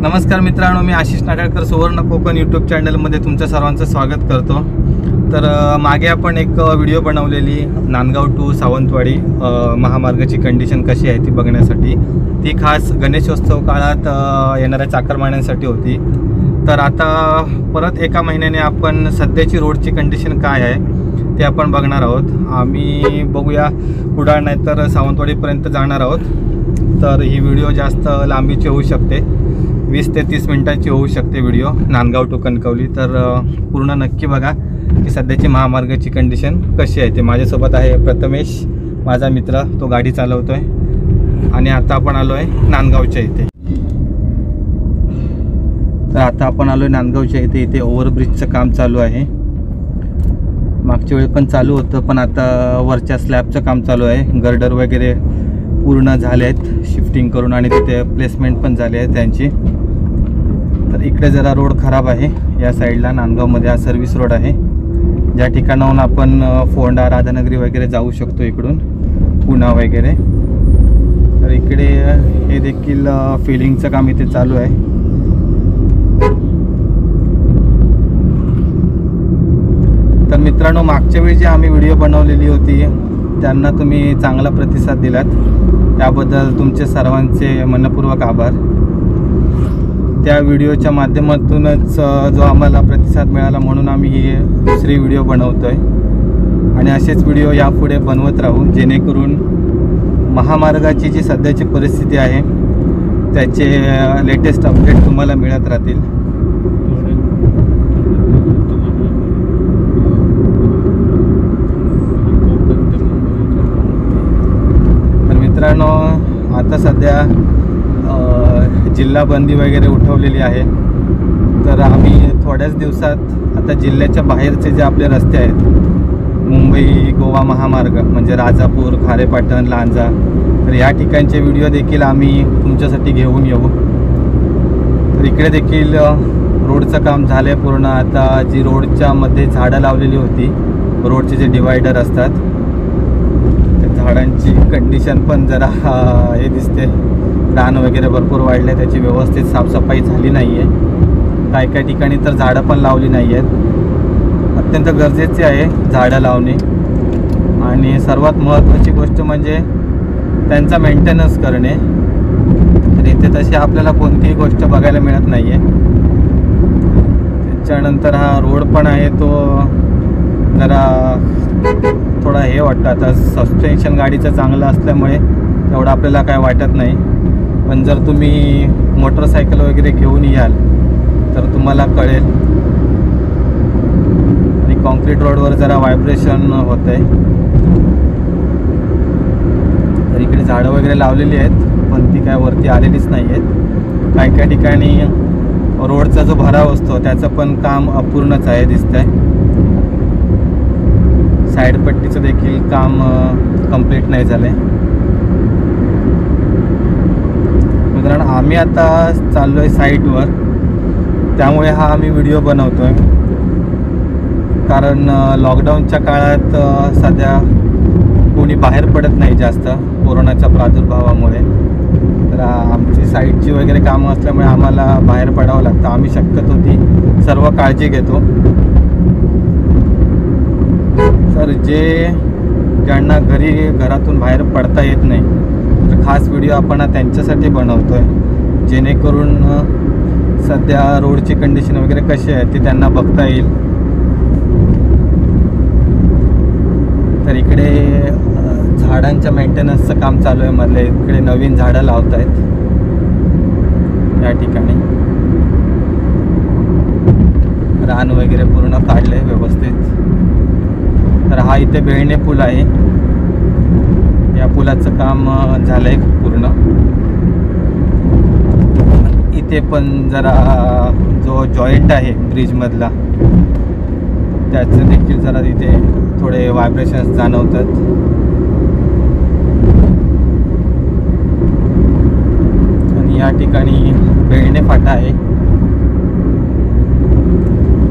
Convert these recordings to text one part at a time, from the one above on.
नमस्कार मित्रांनो, मी आशिष नागाळकर सुवर्ण कोकण यूट्यूब चॅनलमध्ये तुमचं सर्वांचं स्वागत करतो। तर मागे आपण एक व्हिडिओ बनवलेली नांदगाव टू सावंतवाडी महामार्गाची कंडिशन कशी आहे ती बघण्यासाठी। ती खास गणेशोत्सव काळात येणाऱ्या चाकरमान्यांसाठी होती। तर आता परत एका महिन्याने आपण सध्याची रोडची कंडिशन काय आहे ते आपण बघणार आहोत। आम्ही बघूया कुडाळ नाही तर सावंतवाडीपर्यंत जाणार आहोत। तर ही व्हिडिओ जास्त लांबीची होऊ शकते, 20 ते 30 मिनिटांची होऊ शकते व्हिडिओ नांदगाव टू कणकवली। तर पूर्ण नक्की बघा की सध्याची महामार्गाची कंडिशन कशी आहे ते। माझ्यासोबत आहे प्रथमेश, माझा मित्र, तो गाडी चालवतोय आणि आता आपण आलो आहे नांदगावच्या इथे। तर आता आपण आलो आहे नांदगावच्या इथे। इथे ओव्हरब्रिजचं काम चालू आहे। मागच्या वेळी पण चालू होतं, पण आता वरच्या स्लॅबचं काम चालू आहे। गर्डर वगैरे पूर्ण झाले आहेत शिफ्टिंग करून आणि तिथे प्लेसमेंट पण झाली आहे त्यांची। तर इकडे जरा रोड खराब आहे या साईडला। नांदगावमध्ये हा सर्व्हिस रोड आहे, ज्या ठिकाणाहून आपण फोंडा, राधानगरी वगैरे जाऊ शकतो इकडून, पुणा वगैरे। तर इकडे हे देखील फिलिंगचं काम इथे चालू आहे। तर मित्रांनो, मागच्या वेळी जी आम्ही व्हिडिओ बनवलेली होती त्यांना तुम्ही चांगला प्रतिसाद दिलात, त्याबद्दल तुमचे सर्वांचे मनपूर्वक आभार। त्या व्हिडिओच्या माध्यमातूनच जो आम्हाला प्रतिसाद मिळाला म्हणून आम्ही ही दुसरी व्हिडिओ बनवतोय आणि असेच व्हिडिओ यापुढे बनवत राहू, जेणेकरून महामार्गाची जी सध्याची परिस्थिती आहे त्याचे लेटेस्ट अपडेट तुम्हाला मिळत राहतील। तर मित्रांनो, आता सध्या जिल्हा बंदी वगैरे उठवलेली आहे। तर आम्ही थोड्याच दिवसात आता जिल्ह्याच्या बाहेरचे जे आपले रस्ते आहेत, मुंबई गोवा महामार्ग म्हणजे राजापूर, खारेपाटण, लांजा, तर या ठिकाणचे व्हिडिओ देखील आम्ही तुमच्यासाठी घेऊन येऊ। तर इकडे देखील रोडचं काम झालं आहे पूर्ण। आता जी रोडच्या मध्ये झाडं लावलेली होती, रोडचे जे डिवायडर असतात, त्या झाडांची कंडिशन पण जरा हे दिसते, रान वगैरे भरपूर वाढले, त्याची व्यवस्थित साफसफाई झाली नाही आहे। काही ठिकाणी तर झाडं पण लावली नाही आहेत। अत्यंत गरजेचे आहे झाडं लावणे आणि सर्वात महत्त्वाची गोष्ट म्हणजे त्यांचा मेंटेनन्स करणे। तर इथे तशी आपल्याला कोणतीही गोष्ट बघायला मिळत नाही आहे। त्याच्यानंतर हा रोड पण आहे तो जरा थोडा हे वाटतं। आता सस्पेन्शन गाडीचं चांगलं असल्यामुळे एवढं आपल्याला काय वाटत नाही, पण जर तुम्ही मोटरसायकल वगैरे घेऊन याल तर तुम्हाला कळेल। आणि कॉन्क्रीट रोडवर जरा व्हायब्रेशन होत आहे। तर इकडे झाडं वगैरे लावलेली आहेत, पण ती काय वरती आलेलीच नाही आहेत। काही ठिकाणी रोडचा जो भराव असतो त्याचं पण काम अपूर्णच आहे दिसतंय। साईडपट्टीचं देखील काम कंप्लीट नाही झालं आहे। मित्रांनो, आम्ही आता चाललो आहे साईटवर, त्यामुळे हा आम्ही व्हिडिओ बनवतोय। कारण लॉकडाऊनच्या काळात सध्या कोणी बाहेर पडत नाही जास्त कोरोनाच्या प्रादुर्भावामुळे। तर आमची साईटची वगैरे कामं असल्यामुळे आम्हाला बाहेर पडावं लागतं। आम्ही शक्यतो ती सर्व काळजी घेतो। तर ज्यांना घरातून बाहेर पडता येत नाही, तर खास व्हिडिओ आपण त्यांच्यासाठी बनवतोय, जेणेकरून सध्या रोडची कंडिशन वगैरे कशी आहे ती त्यांना बघता येईल। तर इकडे झाडांच्या मेंटेनन्सचं काम चालू आहे मधले, इकडे नवीन झाडं लावत आहेत या ठिकाणी। रान वगैरे पूर्ण काढले व्यवस्थित। तर हा इथे बेळणे पूल आहे, या पुलाचं काम झालंय पूर्ण। इथे पण जरा जो जॉईंट आहे ब्रिजमधला त्याचं देखील जरा इथे थोडे व्हायब्रेशन्स जाणवतात। आणि या ठिकाणी बेळणे फाटा आहे,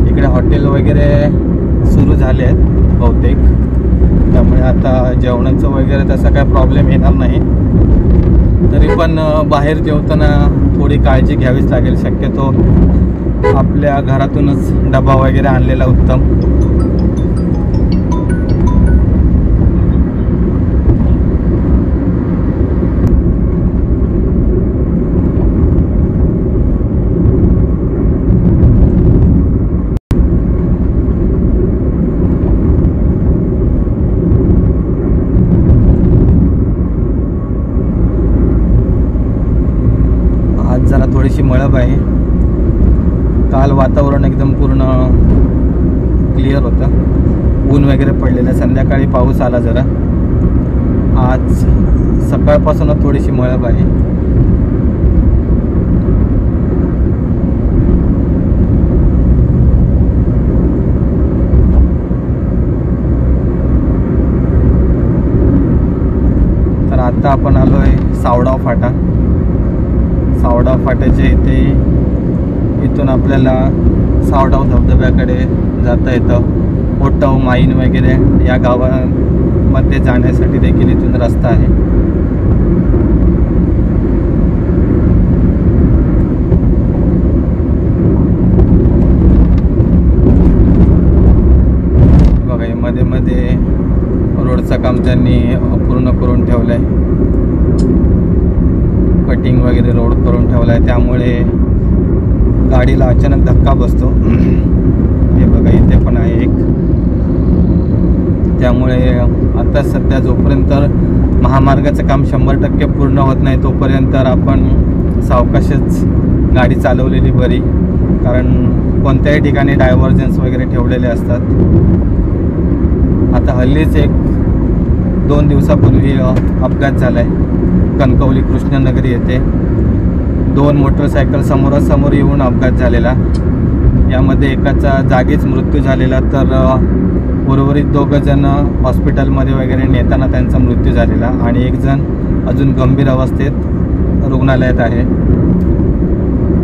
इकडे हॉटेल वगैरे सुरू झाले आहेत बहुतेक, त्यामुळे आता जेवणाचं वगैरे तसा काय प्रॉब्लेम येणार नाही। तरी पण बाहेर जेवताना थोडी काळजी घ्यावीच लागेल. शक्यतो आपल्या घरातूनच डबा वगैरे आणलेला उत्तम. जरा थोडीशी मळब आहे. काल वातावरण एकदम पूर्ण क्लिअर होतं, ऊन वगैरे पडलेलं. संध्याकाळी पाऊस आला जरा. आज सकाळपासूनच थोडीशी मळब आहे. तर आता आपण आलोय सावडाव फाटा. सावडाव फाट्याच्या इथून आपल्याला सावडाव धबधब्याकडे जाता येतं. ओटव माईन वगैरे या गावांमध्ये जाण्यासाठी देखील इथून रस्ता आहे. बघा, हे मध्ये मध्ये रोडचं काम त्यांनी पूर्ण करून ठेवलं आहे. कटिंग वगैरे रोड करून ठेवला आहे, त्यामुळे गाडीला अचानक धक्का बसतो. हे बघा, इथे पण आहे एक. त्यामुळे आता सध्या जोपर्यंत महामार्गाचं काम 100% पूर्ण होत नाही तोपर्यंत आपण सावकाशच गाडी चालवलेली बरी. कारण कोणत्याही ठिकाणी डायव्हर्जन्स वगैरे ठेवलेले असतात. आता हल्लीच 1-2 दिवसापूर्वी अपघात झाला आहे कणकवली कृष्णनगरी येथे. 2 मोटरसायकल समोरासमोर येऊन अपघात झालेला. यामध्ये एकाचा जागीच मृत्यू झालेला, तर उर्वरित 2 जण हॉस्पिटलमध्ये वगैरे नेताना त्यांचा मृत्यू झालेला आणि 1 जण अजून गंभीर अवस्थेत रुग्णालयात आहे.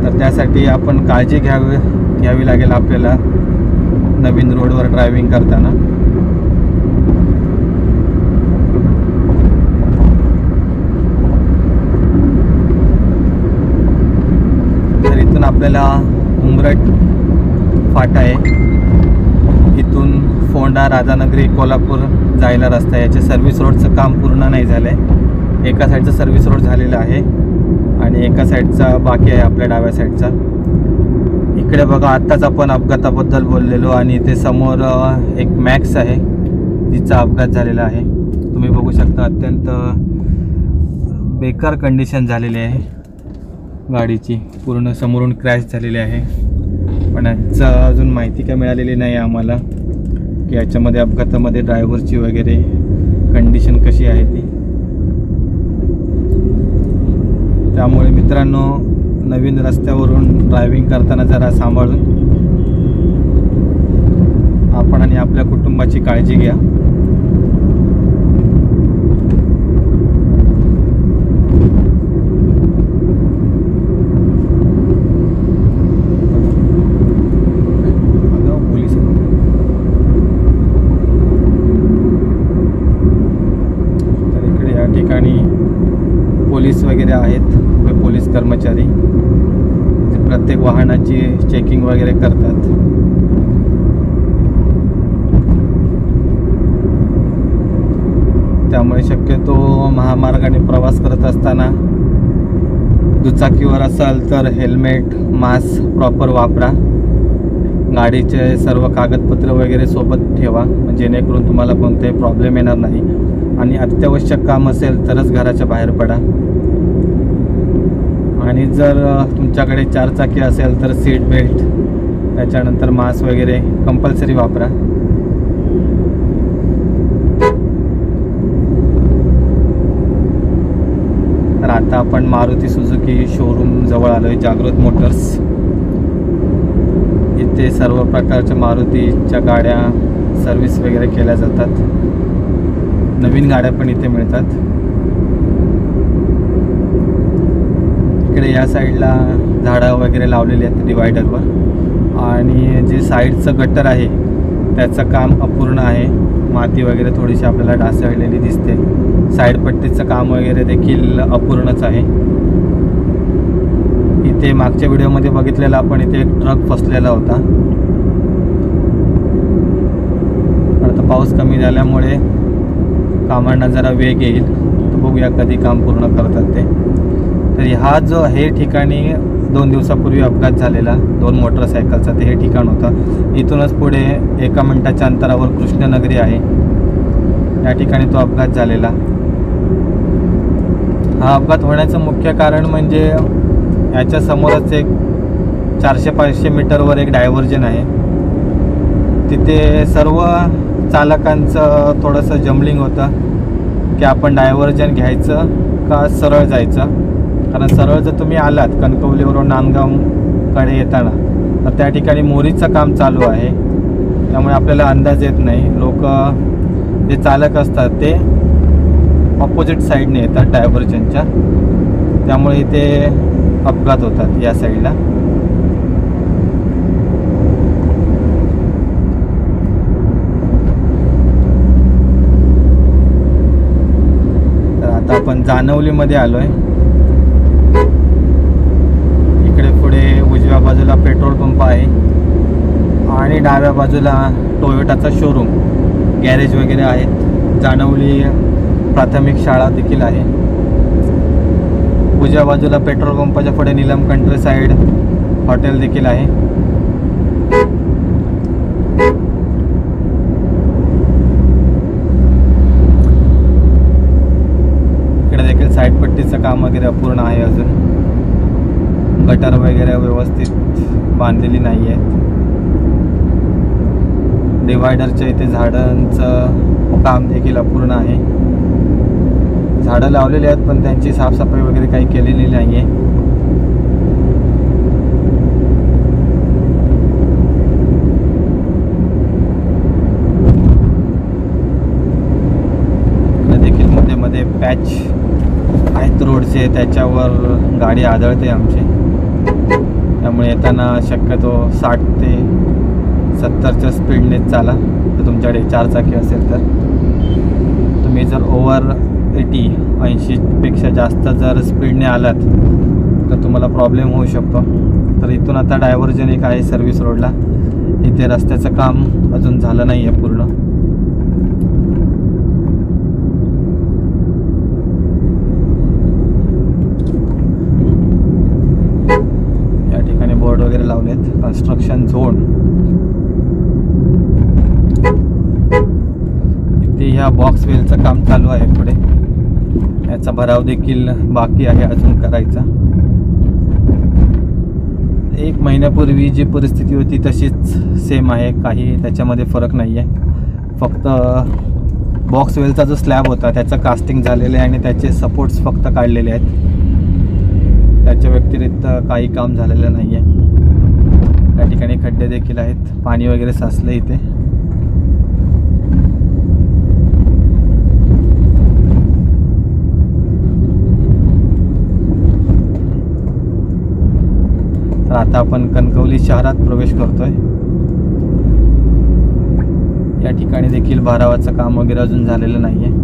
तर त्यासाठी आपण काळजी घ्यावी लागेल आपल्याला नवीन रोडवर ड्रायव्हिंग करताना. आपल्याला उमरट फाटा आहे. इथून फोंडा, राधानगरी, कोल्हापूर जायला रस्ता आहे. याचे सर्व्हिस रोडचं काम पूर्ण नाही झालं आहे. एका साईडचा सर्व्हिस रोड झालेला आहे आणि एका साईडचा बाकी आहे, आपल्या डाव्या साईडचा. इकडे बघा, आत्ताच आपण अपघाताबद्दल बोललेलो आणि ते समोर एक मॅक्स आहे जिचा अपघात झालेला आहे. तुम्ही बघू शकता, अत्यंत बेकार कंडिशन झालेली आहे गाडीची. पूर्ण समोरून क्रॅश झालेली आहे. पण याचा अजून माहिती काय मिळालेली नाही आम्हाला की याच्यामध्ये अपघातामध्ये ड्रायव्हरची वगैरे कंडिशन कशी आहे ती. त्यामुळे मित्रांनो, नवीन रस्त्यावरून ड्रायव्हिंग करताना जरा सांभाळून आपण आणि आपल्या कुटुंबाची काळजी घ्या. पोलीस वगैरे आहेत, पोलीस कर्मचारी प्रत्येक वाहनाची चेकिंग वगैरे करतात. त्यामुळे शक्यतो महामार्गाने प्रवास करत असताना दुचाकीवर असाल तर हेल्मेट, मास्क प्रॉपर वापरा. गाडीचे सर्व कागदपत्र वगैरे सोबत ठेवा, जेणेकरून तुम्हाला कोणताही प्रॉब्लेम येणार नाही. आणि अत्यावश्यक काम असेल तरच घराच्या बाहेर पडा. आणि जर तुमच्याकडे 4 चाकी असेल तर सीट बेल्ट, त्याच्यानंतर मास्क वगैरे कंपल्सरी वापरा. तर आता आपण मारुती सुझुकी शोरूम जवळ आलोय, जागृत मोटर्स. इथे सर्व प्रकारच्या मारुतीच्या गाड्या सर्व्हिस वगैरे केल्या जातात. नवीन गाड्या पण इथे मिळतात. इकडे या साईडला झाडं वगैरे लावलेली आहेत डिवायडरवर. आणि जे साईडचं गटर आहे त्याचं काम अपूर्ण आहे. माती वगैरे थोडीशी आपल्याला ढासळलेली दिसते. साईड पट्टीचं काम वगैरे देखील अपूर्णच आहे. इथे मागच्या व्हिडिओमध्ये बघितलेला आपण, इथे एक ट्रक फसलेला होता. आता पाऊस कमी झाल्यामुळे कामांना जरा वेग येईल, तर बघूया कधी काम पूर्ण करतात ते. तर हा जो हे ठिकाणी 2 दिवसापूर्वी अपघात झालेला 2 मोटरसायकलचा, ते हे ठिकाण होतं. इथूनच पुढे 1 मिनिटाच्या अंतरावर कृष्णनगरी आहे, या ठिकाणी तो अपघात झालेला. हा अपघात होण्याचं मुख्य कारण म्हणजे याच्या समोरच एक 400-500 मीटरवर एक डायव्हर्जन आहे. तिथे सर्व चालकांचं थोडंसं जम्बलिंग होतं की आपण डायव्हर्जन घ्यायचं का सरळ जायचं. कारण सरळ जर तुम्ही आलात कणकवलीवरून नांदगावकडे येताना, तर त्या ठिकाणी मोरीचं काम चालू आहे, त्यामुळे आपल्याला अंदाज येत नाही. लोक जे चालक असतात ते ऑपोजिट साईडने येतात डायव्हर्जनच्या, त्यामुळे इथे अपघात होतात या साईडला. तर आता आपण जानवलीमध्ये आलोय. इकडे पुढे उजव्या बाजूला पेट्रोल पंप आहे आणि डाव्या बाजूला टोयोटाचा शोरूम, गॅरेज वगैरे आहेत. जानवली प्राथमिक शाळा देखील आहे. उजव्या बाजूला पेट्रोल पंपाच्या पुढे नीलम कंट्री साइड हॉटेल देखील आहे. इकडे देखील साईडपट्टीचं काम वगैरे अपूर्ण आहे, अजून गटर वगैरे व्यवस्थित बांधलेली नाही आहेत. डिवायडरच्या इथे झाडांचं काम देखील अपूर्ण आहे. झाडं लावलेली आहेत पण त्यांची साफसफाई वगैरे काही केलेली नाही आहे. देखील मध्ये मध्ये पॅच आहेत रोडचे, त्याच्यावर गाडी आदळते आमची, त्यामुळे येताना शक्यतो 60 ते 70च्या स्पीडनेच चाला. तर तुमच्याकडे 4 चाकी असेल तर. तुम्ही जर ओव्हर 80 पेक्षा जास्त जर स्पीडने आलात तर तुम्हाला प्रॉब्लेम होऊ शकतो. तर इथून आता डायव्हर्जन एक आहे सर्व्हिस रोडला, इथे रस्त्याचं काम अजून झालं नाही आहे पूर्ण. या ठिकाणी बोर्ड वगैरे लावलेत, कन्स्ट्रक्शन झोन. इथे ह्या बॉक्स वेलचं काम चालू आहे पुढे, याचा भराव देखील बाकी आहे अजून करायचा. 1 महिन्यापूर्वी जी परिस्थिती होती तशीच सेम आहे, काही त्याच्यामध्ये फरक नाही आहे. फक्त बॉक्स वेलचा जो स्लॅब होता त्याचं कास्टिंग झालेलं आहे आणि त्याचे सपोर्ट्स फक्त काढलेले आहेत. त्याच्या व्यतिरिक्त काही काम झालेलं नाही आहे. त्या ठिकाणी खड्डे देखील आहेत, पाणी वगैरे साचलं इथे. तर आता आपण कणकवली शहरात प्रवेश करतोय. या ठिकाणी देखील भरावाचं काम वगैरे अजून झालेलं नाहीये.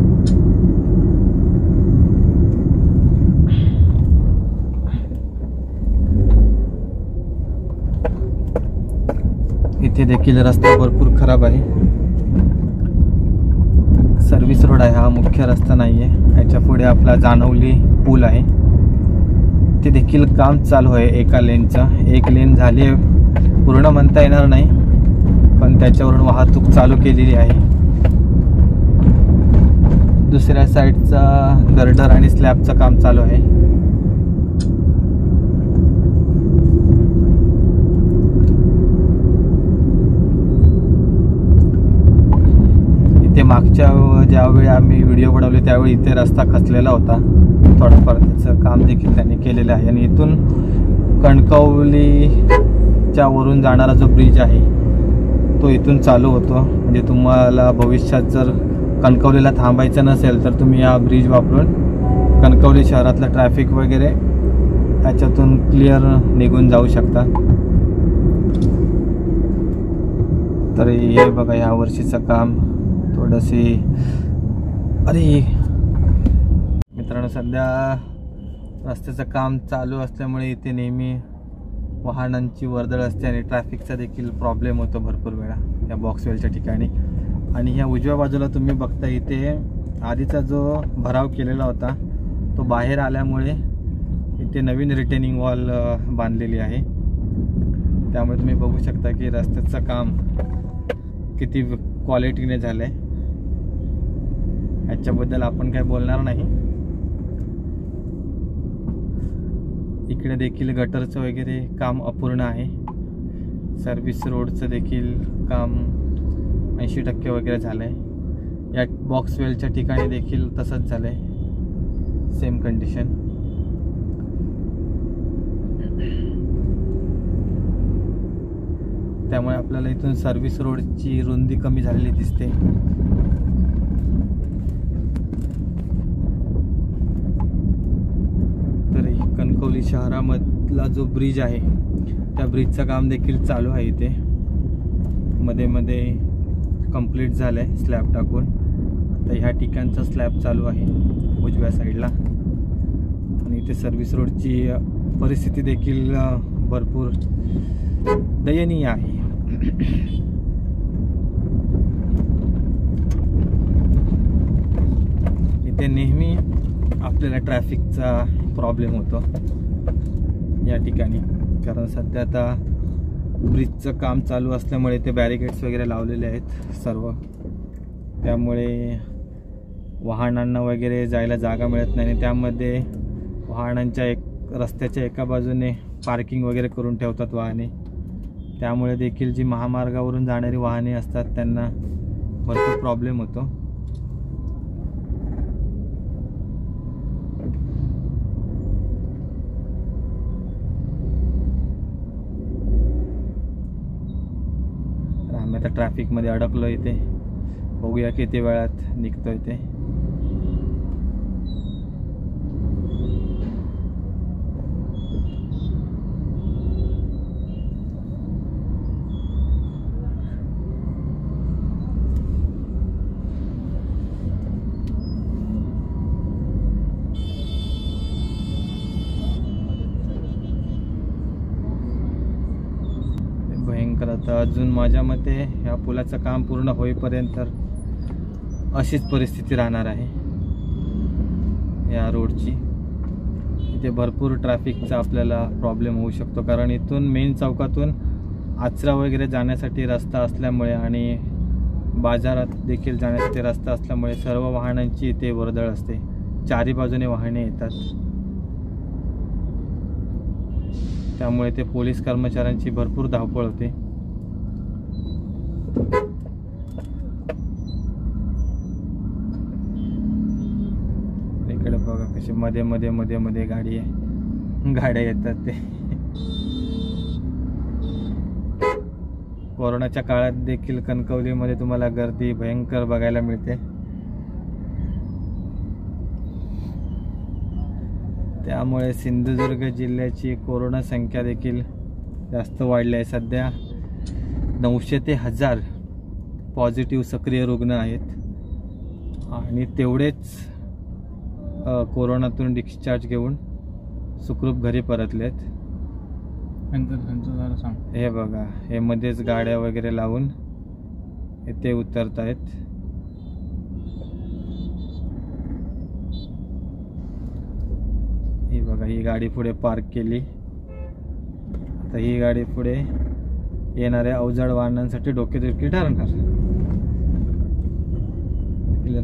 इथे देखील रस्ता भरपूर खराब आहे. सर्व्हिस रोड आहे हा, मुख्य रस्ता नाहीये. याच्या पुढे आपला जानवली पूल आहे, ते देखील काम चालू आहे एका लेनचं. एक लेन झाली आहे, पूर्ण म्हणता येणार नाही, पण त्याच्यावरून वाहतूक चालू केलेली आहे. दुसऱ्या साईडचा गर्डर आणि स्लॅबचं काम चालू आहे. इथे मागच्या ज्यावेळी आम्ही व्हिडिओ बनवले त्यावेळी इथे रस्ता खचलेला होता, थोडंफार त्याचं काम देखील त्यांनी केलेलं आहे. आणि इथून कणकवलीच्या वरून जाणारा जो ब्रिज आहे तो इथून चालू होतो. म्हणजे तुम्हाला भविष्यात जर कणकवलीला थांबायचं नसेल तर तुम्ही हा ब्रिज वापरून कणकवली शहरातलं ट्रॅफिक वगैरे याच्यातून क्लिअर निघून जाऊ शकता. तर हे बघा, ह्या वर्षीचं काम थोडंशी, अरे मित्रांनो सध्या रस्त्याचं काम चालू असल्यामुळे इथे नेहमी वाहनांची वर्दळ असते आणि ट्रॅफिकचा देखील प्रॉब्लेम होतो भरपूर वेळा या बॉक्सवेलच्या ठिकाणी. आणि ह्या उजव्या बाजूला तुम्ही बघता इथे आधीचा जो भराव केलेला होता तो बाहेर आल्यामुळे इथे नवीन रिटेनिंग वॉल बांधलेली आहे. त्यामुळे तुम्ही बघू शकता की रस्त्याचं काम किती क्वालिटीने झालं आहे. ह्याच्याबद्दल आपण काय बोलणार नाही. इकडे देखील गटरचं वगैरे काम अपूर्ण आहे. सर्व्हिस रोडचं देखील काम 80% वगैरे झालं आहे. या बॉक्सवेलच्या ठिकाणी देखील तसंच झालं आहे, सेम कंडिशन. त्यामुळे आपल्याला इथून सर्व्हिस रोडची रुंदी कमी झालेली दिसते. तर कणकवली शहरामधला जो ब्रिज आहे त्या ब्रिजचं काम देखील चालू आहे. इथे मध्ये मध्ये कंप्लीट झालं आहे स्लॅब टाकून. तर ह्या ठिकाणचा स्लॅब चालू आहे उजव्या साईडला. आणि इथे सर्व्हिस रोडची परिस्थिती देखील भरपूर दयनीय आहे. इथे नेहमी आपल्याला ट्रॅफिकचा प्रॉब्लेम होतो या ठिकाणी, कारण सध्या आता ब्रिजचं काम चालू असल्यामुळे ते बॅरिकेड्स वगैरे लावलेले आहेत सर्व. त्यामुळे वाहनांना वगैरे जायला जागा मिळत नाही आणि त्यामध्ये वाहनांच्या रस्त्याच्या एका बाजूने पार्किंग वगैरे करून ठेवतात वाहने. त्यामुळे देखील जी महामार्गावरून जाणारी वाहने असतात त्यांना भरपूर प्रॉब्लेम होतो. आम्ही आता ट्रॅफिकमध्ये अडकलो. इथे बघूया किती वेळात निघतोय ते. भयंकर. आता अजून माझ्या मते ह्या पुलाचं काम पूर्ण होईपर्यंत अशीच परिस्थिती राहणार आहे या रोडची. इथे भरपूर ट्रॅफिकचा आपल्याला प्रॉब्लेम होऊ शकतो, कारण इथून मेन चौकातून आचरा वगैरे जाण्यासाठी रस्ता असल्यामुळे आणि बाजारात देखील जाण्यासाठी रस्ता असल्यामुळे सर्व वाहनांची इथे वर्दळ असते. चारी बाजूने वाहने येतात. त्यामुळे ते पोलीस कर्मचाऱ्यांची भरपूर धावपळ होते. इकडे बघा कसे मध्ये मध्ये मध्ये मध्ये गाड्या येतात. ते कोरोनाच्या काळात देखील कणकवलीमध्ये तुम्हाला गर्दी भयंकर बघायला मिळते. त्यामुळे सिंधुदुर्ग जिल्ह्याची कोरोना संख्या देखील जास्त वाढली आहे. सध्या 900 ते 1000 पॉझिटिव्ह सक्रिय रुग्ण आहेत आणि तेवढेच कोरोनातून डिस्चार्ज घेऊन सुखरूप घरी परतलेत. हे बघा, हे मध्येच गाड्या वगैरे लावून इथे उतरत आहेत. ही बघा, ही गाडी पुढे पार्क केली. आता ही गाडी पुढे येणाऱ्या अवजड वाहनांसाठी डोकेदुखी ठरणार.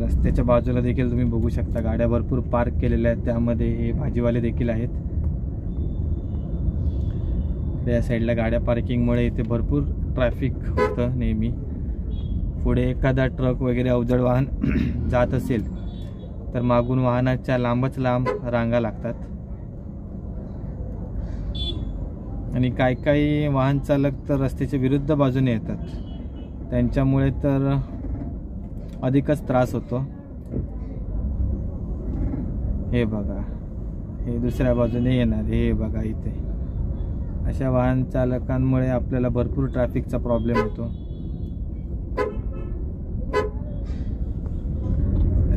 रस्त्याच्या बाजूला देखील तुम्ही बघू शकता गाड्या भरपूर पार्क केलेल्या आहेत. त्यामध्ये हे भाजीवाले देखील आहेत. त्या साईडला गाड्या पार्किंगमुळे इथे भरपूर ट्रॅफिक होतं नेहमी. पुढे एखादा ट्रक वगैरे अवजड वाहन जात असेल तर मागून वाहनाच्या लांबच लांब रांगा लागतात. आणि काही वाहन चालक तर रस्त्याच्या विरुद्ध बाजूने येतात. त्यांच्यामुळे तर अधिकच त्रास होतो. हे बघा, हे दुसऱ्या बाजूने येणार. हे बघा, इथे अशा वाहन चालकांमुळे आपल्याला भरपूर ट्रॅफिकचा प्रॉब्लेम होतो.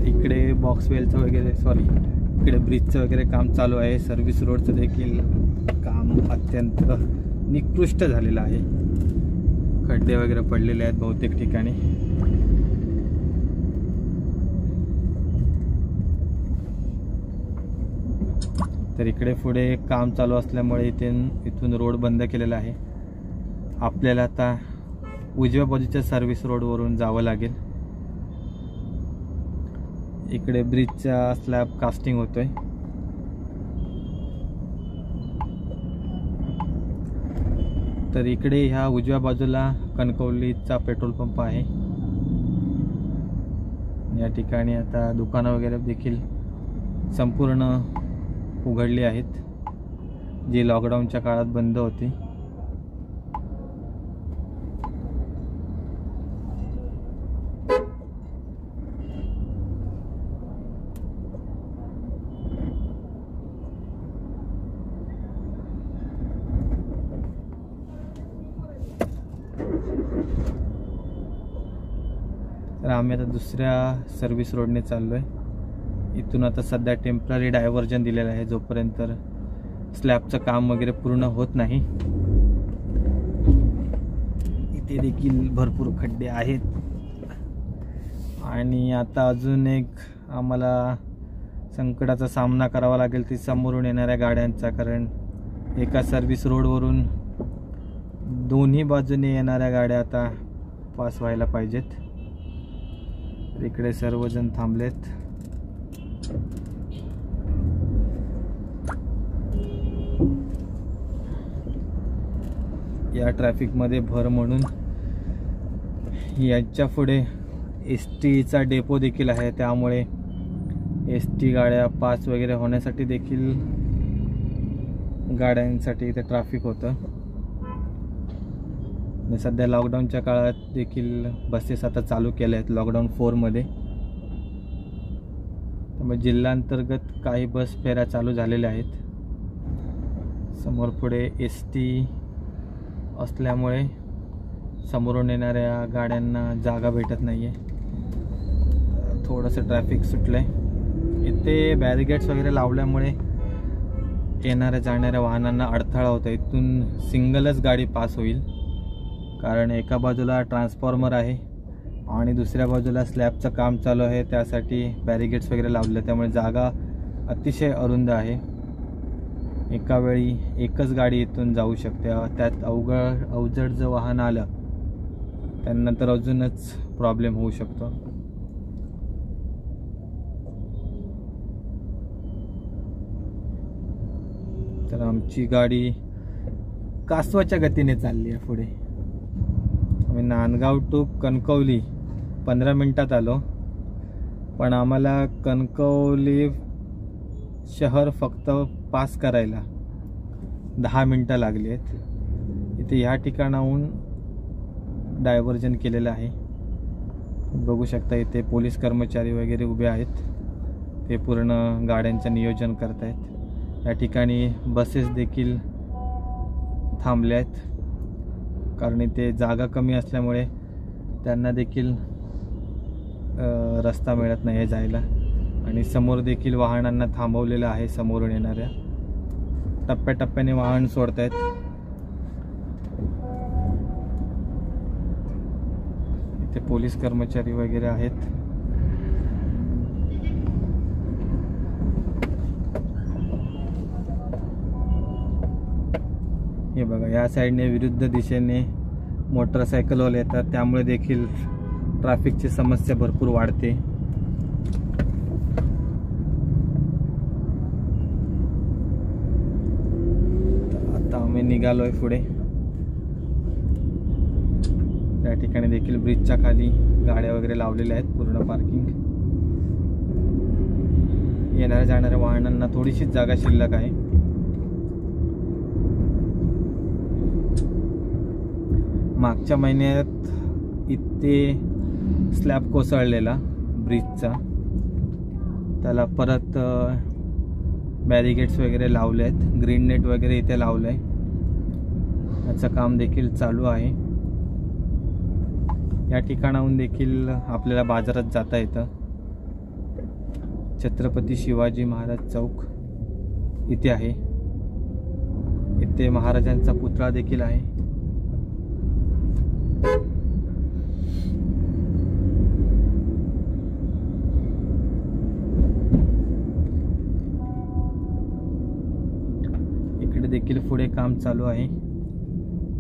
इकडे बॉक्सवेलचं वगैरे इकडे ब्रिजचं वगैरे काम चालू आहे. सर्व्हिस रोडचं देखील काम अत्यंत निकृष्ट झालेलं आहे. खड्डे वगैरे पडलेले आहेत बहुतेक ठिकाणी. तर इकडे पुढे काम चालू असल्यामुळे इथून रोड बंद केलेला आहे. आपल्याला आता उजव्या बाजूच्या सर्व्हिस रोडवरून जावं लागेल. इकडे ब्रिजचा स्लॅब कास्टिंग होतोय. तर इकडे ह्या उजव्या बाजूला कणकवलीचा पेट्रोल पंप आहे. या ठिकाणी आता दुकानं वगैरे देखील संपूर्ण उघडली आहेत, जी लॉकडाऊनच्या काळात बंद होती. तर आम्ही आता दुसऱ्या सर्व्हिस रोडने चाललो आहे. इथून आता सध्या टेम्पररी डायव्हर्जन दिलेलं आहे जोपर्यंत स्लॅबचं काम वगैरे पूर्ण होत नाही. इथे देखील भरपूर खड्डे आहेत. आणि आता अजून एक आम्हाला संकटाचा सामना करावा लागेल ती समोरून येणाऱ्या गाड्यांचा. कारण एका सर्व्हिस रोडवरून दोन्ही बाजूने येणाऱ्या गाड्या आता पास व्हायला पाहिजेत. इकडे सर्वजण थांबलेत. या ट्रॅफिकमध्ये भर म्हणून याच्या पुढे एसटीचा डेपो देखील आहे, त्यामुळे एसटी गाड्या पास वगैरे होण्यासाठी देखील गाड्यांसाठी इथे ट्रॅफिक होतं. आणि सध्या लॉकडाऊनच्या काळात देखील बसेस आता चालू केल्या आहेत लॉकडाऊन 4 मध्ये. त्यामुळे जिल्ह्यांतर्गत काही बस फेऱ्या चालू झालेल्या आहेत. समोर पुढे एसटी असल्यामुळे समोरून येणाऱ्या गाड्यांना जागा भेटत नाही आहे. थोडंसं ट्रॅफिक सुटलं आहे. इथे बॅरिगेड्स वगैरे लावल्यामुळे येणाऱ्या जाणाऱ्या वाहनांना अडथळा होता. इथून सिंगलच गाडी पास होईल, कारण एका बाजूला ट्रान्सफॉर्मर आहे आणि दुसऱ्या बाजूला स्लॅबचं काम चालू आहे. त्यासाठी बॅरिगेड्स वगैरे लावले, त्यामुळे जागा अतिशय अरुंद आहे. एका वेळी एकच गाडी इथून जाऊ शकते. त्यात अवजड जर वाहन आलं त्यांना तर अजूनच प्रॉब्लेम होऊ शकतो. तर आमची गाडी कासवाच्या गतीने चालली आहे पुढे. आम्ही नांदगाव टू कणकवली 15 मिनिटात आलो, पण आम्हाला कणकवली शहर फक्त पास करायला 10 मिनिटं लागली आहेत. इथे ह्या ठिकाणाहून डायव्हर्जन केलेलं आहे. बघू शकता इथे पोलीस कर्मचारी वगैरे उभे आहेत. ते पूर्ण गाड्यांचं नियोजन करत आहेत. या ठिकाणी बसेस देखील थांबल्या आहेत, कारण इथे जागा कमी असल्यामुळे त्यांना देखील रस्ता मिळत नाही आहे जायला. आणि समोर देखील वाहनांना थांबवलेलं आहे. समोरून येणाऱ्या टप्प्याटप्प्याने वाहन सोडत आहेत. इथे पोलीस कर्मचारी वगैरे आहेत. हे बघा, या साईडने विरुद्ध दिशेने मोटरसायकलवाले येतात, त्यामुळे देखील ट्रॅफिकची समस्या भरपूर वाढते. आता आम्ही निघालोय पुढे. त्या ठिकाणी देखील ब्रिजच्या खाली गाड्या वगैरे लावलेल्या आहेत, पूर्ण पार्किंग. येणाऱ्या जाणाऱ्या वाहनांना थोडीशीच जागा शिल्लक आहे. मागच्या महिन्यात इथे स्लॅब कोसळलेला ब्रिजचा, त्याला परत बॅरिगेड्स वगैरे लावले आहेत. ग्रीन नेट वगैरे इथे लावलं आहे. याचं काम देखील चालू आहे. या ठिकाणाहून देखील आपल्याला बाजारात जाता येतं. छत्रपती शिवाजी महाराज चौक इथे आहे. इथे महाराजांचा पुतळा देखील आहे. इकडे देखील पुढे काम चालू आहे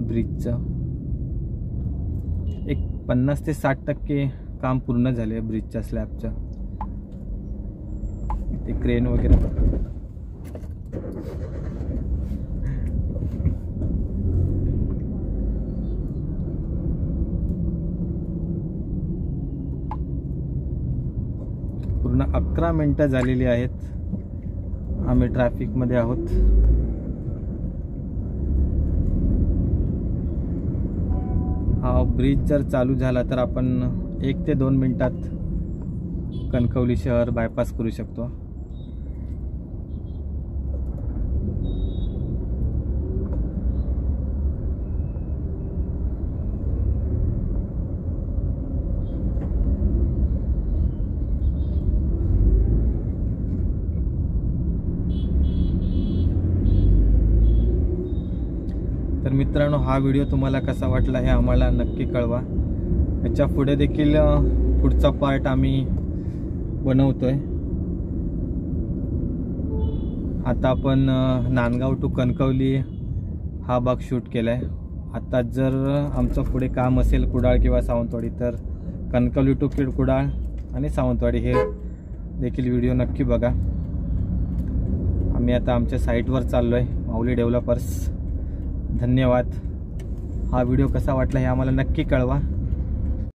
ब्रिजचं. एक 50 ते 60% काम पूर्ण झाले ब्रिजच्या स्लॅबचं. ते क्रेन वगैरे पूर्ण 11 मिनिटं झालेली आहेत. आम्ही ट्रॅफिकमध्ये आहोत. हा ब्रिज जर चालू झाला तर आपण 1 ते 2 मिनिटात कणकवली शहर बायपास करू शकतो. तर मित्रांनो, हा व्हिडिओ तुम्हाला कसा वाटला हे आम्हाला नक्की कळवा. याच्या पुढे देखील पुढचा पार्ट आम्ही बनवतोय. आता आपण नांदगाव टू कणकवली हा भाग शूट केलाय. आता जर आमचं पुढे काम असेल कुडाळ किंवा सावंतवाडी तर कणकवली टू कुडाळ आणि सावंतवाडी हे देखील व्हिडिओ नक्की बघा. आम्ही आता आमच्या साईटवर चाललो आहे, माऊली डेव्हलपर्स. धन्यवाद. हा व्हिडिओ कसा वाटला हे आम्हाला नक्की कळवा.